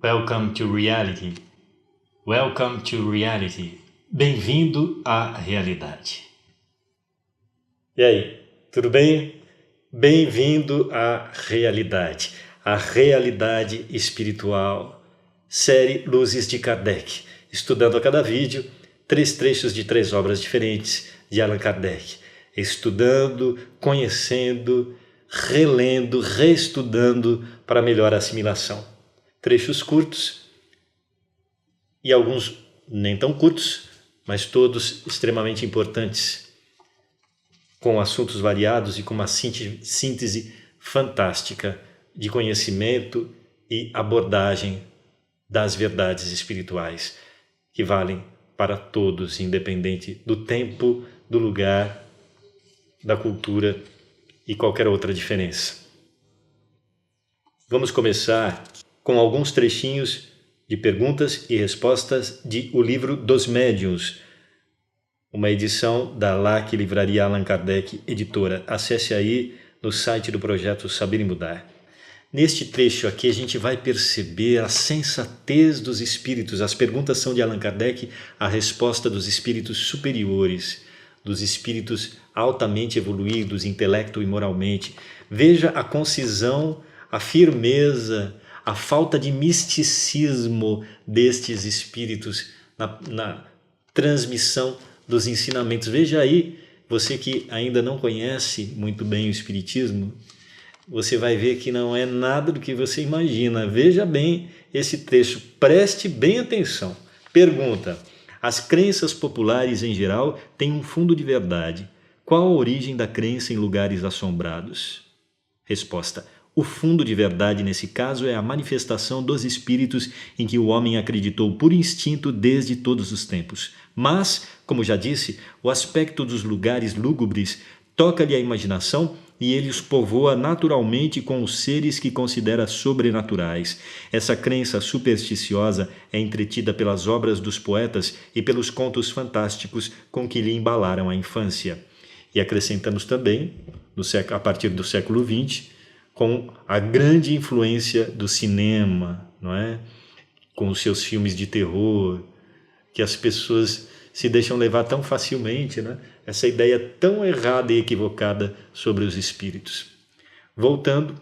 Welcome to reality. Welcome to reality. Bem-vindo à realidade. E aí, tudo bem? Bem-vindo à realidade. A realidade espiritual. Série Luzes de Kardec. Estudando a cada vídeo 3 trechos de 3 obras diferentes de Allan Kardec. Estudando, conhecendo, relendo, reestudando para melhor assimilação. Trechos curtos e alguns nem tão curtos, mas todos extremamente importantes, com assuntos variados e com uma síntese fantástica de conhecimento e abordagem das verdades espirituais que valem para todos, independente do tempo, do lugar, da cultura e qualquer outra diferença. Vamos começar com alguns trechinhos de perguntas e respostas de O Livro dos Médiuns, uma edição da LAC Livraria Allan Kardec Editora. Acesse aí no site do projeto Saber e Mudar. Neste trecho aqui a gente vai perceber a sensatez dos espíritos. As perguntas são de Allan Kardec, a resposta dos espíritos superiores, dos espíritos altamente evoluídos, intelecto e moralmente. Veja a concisão, a firmeza, a falta de misticismo destes espíritos na transmissão dos ensinamentos. Veja aí, você que ainda não conhece muito bem o Espiritismo, você vai ver que não é nada do que você imagina. Veja bem esse trecho, preste bem atenção. Pergunta: as crenças populares em geral têm um fundo de verdade. Qual a origem da crença em lugares assombrados? Resposta: o fundo de verdade nesse caso é a manifestação dos espíritos em que o homem acreditou por instinto desde todos os tempos. Mas, como já disse, o aspecto dos lugares lúgubres toca-lhe a imaginação e ele os povoa naturalmente com os seres que considera sobrenaturais. Essa crença supersticiosa é entretida pelas obras dos poetas e pelos contos fantásticos com que lhe embalaram a infância. E acrescentamos também, a partir do século XX, com a grande influência do cinema, não é? Com os seus filmes de terror, que as pessoas se deixam levar tão facilmente, né? Essa ideia tão errada e equivocada sobre os espíritos. Voltando,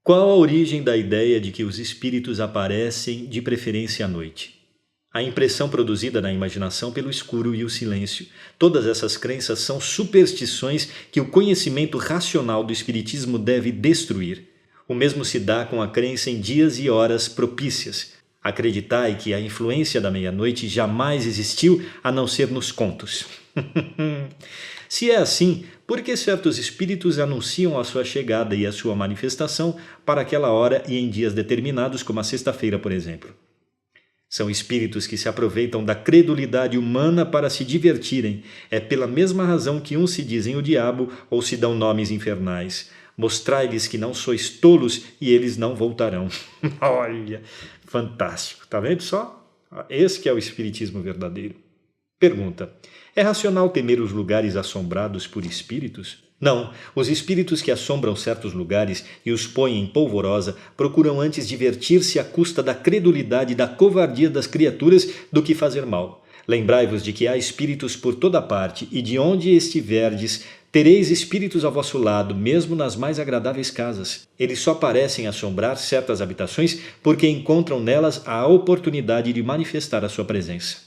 qual a origem da ideia de que os espíritos aparecem de preferência à noite? A impressão produzida na imaginação pelo escuro e o silêncio. Todas essas crenças são superstições que o conhecimento racional do espiritismo deve destruir. O mesmo se dá com a crença em dias e horas propícias. Acreditai que a influência da meia-noite jamais existiu a não ser nos contos. Se é assim, por que certos espíritos anunciam a sua chegada e a sua manifestação para aquela hora e em dias determinados, como a sexta-feira, por exemplo? São espíritos que se aproveitam da credulidade humana para se divertirem. É pela mesma razão que uns se dizem o diabo ou se dão nomes infernais. Mostrai-lhes que não sois tolos e eles não voltarão. Olha, fantástico. Tá vendo só? Esse que é o espiritismo verdadeiro. Pergunta: é racional temer os lugares assombrados por espíritos? Não, os espíritos que assombram certos lugares e os põem em polvorosa procuram antes divertir-se à custa da credulidade e da covardia das criaturas do que fazer mal. Lembrai-vos de que há espíritos por toda parte e de onde estiverdes, tereis espíritos ao vosso lado, mesmo nas mais agradáveis casas. Eles só parecem assombrar certas habitações porque encontram nelas a oportunidade de manifestar a sua presença.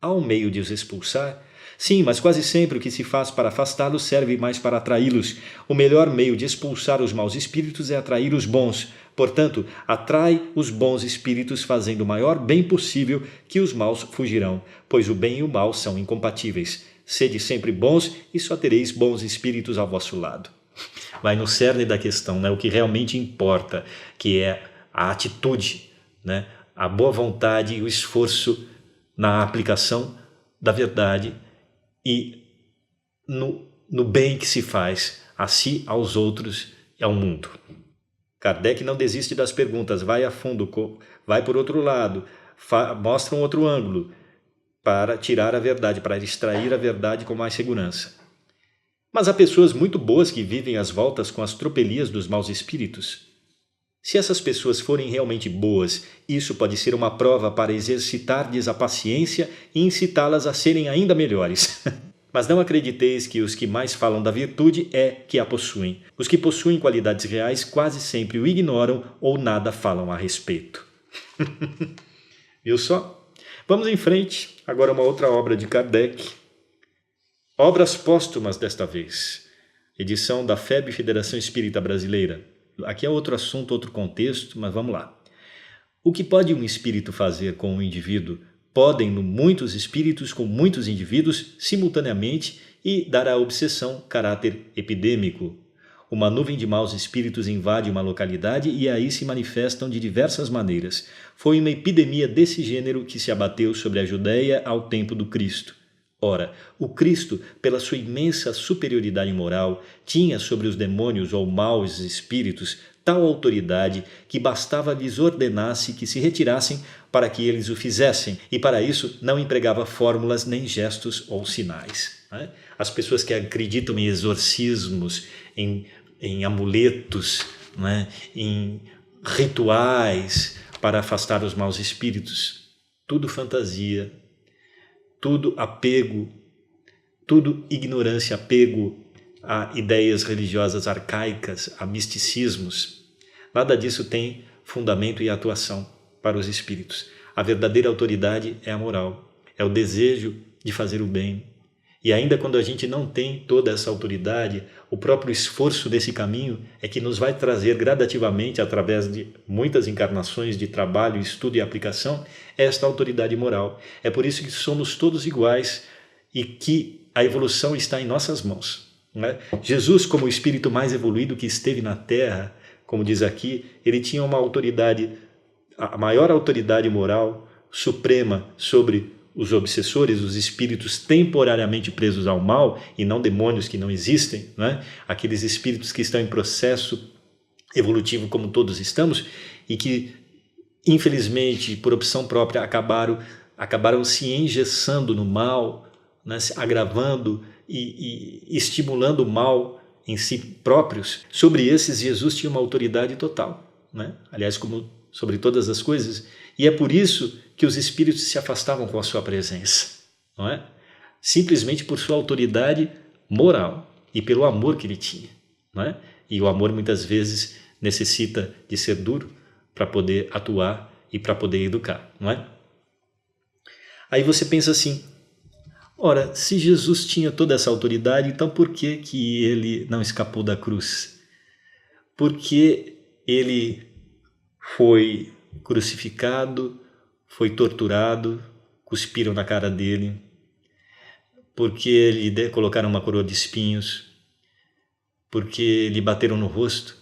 Há um meio de os expulsar? Sim, mas quase sempre o que se faz para afastá-los serve mais para atraí-los. O melhor meio de expulsar os maus espíritos é atrair os bons. Portanto, atrai os bons espíritos fazendo o maior bem possível, que os maus fugirão, pois o bem e o mal são incompatíveis. Sede sempre bons e só tereis bons espíritos ao vosso lado. Vai no cerne da questão, né? O que realmente importa, que é a atitude, né? A boa vontade e o esforço na aplicação da verdade e no bem que se faz a si, aos outros e ao mundo. Kardec não desiste das perguntas, vai a fundo, vai por outro lado, mostra um outro ângulo para tirar a verdade, para extrair a verdade com mais segurança. Mas há pessoas muito boas que vivem às voltas com as tropelias dos maus espíritos. Se essas pessoas forem realmente boas, isso pode ser uma prova para exercitar-lhes a paciência e incitá-las a serem ainda melhores. Mas não acrediteis que os que mais falam da virtude é que a possuem. Os que possuem qualidades reais quase sempre o ignoram ou nada falam a respeito. Viu só? Vamos em frente. Agora uma outra obra de Kardec. Obras póstumas desta vez. Edição da FEB, Federação Espírita Brasileira. Aqui é outro assunto, outro contexto, mas vamos lá. O que pode um espírito fazer com um indivíduo? Podem muitos espíritos com muitos indivíduos simultaneamente e dar à obsessão caráter epidêmico. Uma nuvem de maus espíritos invade uma localidade e aí se manifestam de diversas maneiras. Foi uma epidemia desse gênero que se abateu sobre a Judéia ao tempo do Cristo. Ora, o Cristo, pela sua imensa superioridade moral, tinha sobre os demônios ou maus espíritos tal autoridade que bastava lhes ordenasse que se retirassem para que eles o fizessem, e para isso não empregava fórmulas nem gestos ou sinais. As pessoas que acreditam em exorcismos, em amuletos, em rituais para afastar os maus espíritos, tudo fantasia, tudo apego, tudo ignorância, apego a ideias religiosas arcaicas, a misticismos. Nada disso tem fundamento e atuação para os espíritos. A verdadeira autoridade é a moral, é o desejo de fazer o bem. E ainda quando a gente não tem toda essa autoridade, o próprio esforço desse caminho é que nos vai trazer gradativamente, através de muitas encarnações de trabalho, estudo e aplicação, esta autoridade moral. É por isso que somos todos iguais e que a evolução está em nossas mãos. Jesus, como o espírito mais evoluído que esteve na Terra, como diz aqui, ele tinha uma autoridade, a maior autoridade moral suprema sobre os obsessores, os espíritos temporariamente presos ao mal, e não demônios que não existem, aqueles espíritos que estão em processo evolutivo como todos estamos, e que, infelizmente, por opção própria, acabaram se engessando no mal, se agravando e estimulando o mal em si próprios. Sobre esses, Jesus tinha uma autoridade total, aliás, como sobre todas as coisas, e é por isso que os espíritos se afastavam com a sua presença, não é? Simplesmente por sua autoridade moral e pelo amor que ele tinha, não é? E o amor muitas vezes necessita de ser duro para poder atuar e para poder educar, não é? Aí você pensa assim, ora, se Jesus tinha toda essa autoridade, então por que que ele não escapou da cruz? Porque ele foi crucificado, foi torturado, cuspiram na cara dele, porque lhe colocaram uma coroa de espinhos, porque lhe bateram no rosto,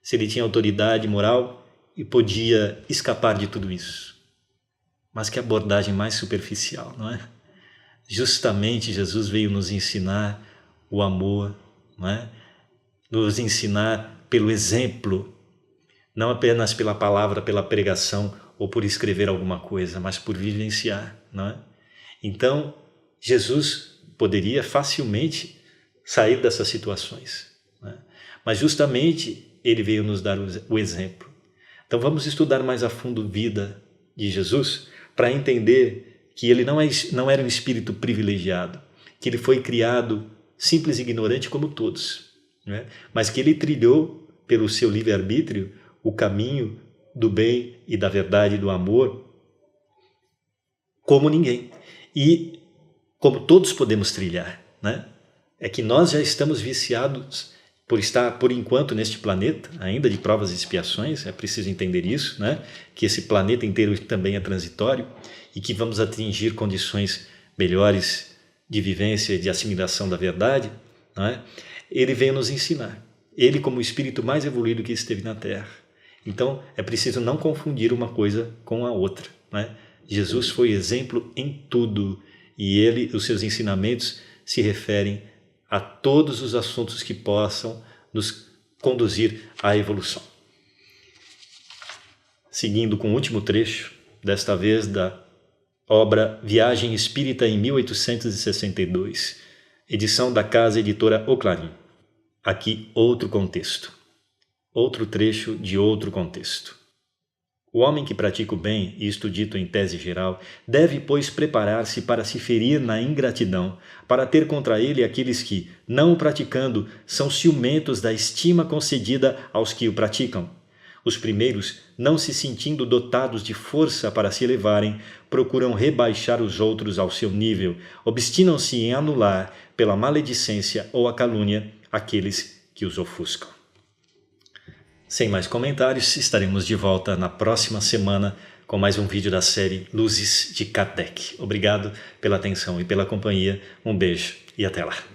se ele tinha autoridade moral e podia escapar de tudo isso. Mas que abordagem mais superficial, não é? Justamente Jesus veio nos ensinar o amor, não é? Nos ensinar pelo exemplo, não apenas pela palavra, pela pregação ou por escrever alguma coisa, mas por vivenciar, não é? Então, Jesus poderia facilmente sair dessas situações, não é? Mas justamente ele veio nos dar o exemplo. Então vamos estudar mais a fundo a vida de Jesus para entender que ele não era um espírito privilegiado, que ele foi criado simples e ignorante como todos, não é? Mas que ele trilhou pelo seu livre-arbítrio o caminho do bem e da verdade e do amor como ninguém. E como todos podemos trilhar, né? É que nós já estamos viciados por estar, por enquanto, neste planeta, ainda de provas e expiações, é preciso entender isso, né? Que esse planeta inteiro também é transitório e que vamos atingir condições melhores de vivência e de assimilação da verdade, não é? Ele veio nos ensinar. Ele como o espírito mais evoluído que esteve na Terra. Então, é preciso não confundir uma coisa com a outra, né? Jesus foi exemplo em tudo e os seus ensinamentos se referem a todos os assuntos que possam nos conduzir à evolução. Seguindo com o último trecho, desta vez da obra Viagem Espírita em 1862, edição da Casa Editora O Clarim. Aqui outro contexto. Outro trecho de outro contexto. O homem que pratica o bem, isto dito em tese geral, deve, pois, preparar-se para se ferir na ingratidão, para ter contra ele aqueles que, não o praticando, são ciumentos da estima concedida aos que o praticam. Os primeiros, não se sentindo dotados de força para se elevarem, procuram rebaixar os outros ao seu nível, obstinam-se em anular, pela maledicência ou a calúnia, aqueles que os ofuscam. Sem mais comentários, estaremos de volta na próxima semana com mais um vídeo da série Luzes de Kardec. Obrigado pela atenção e pela companhia. Um beijo e até lá.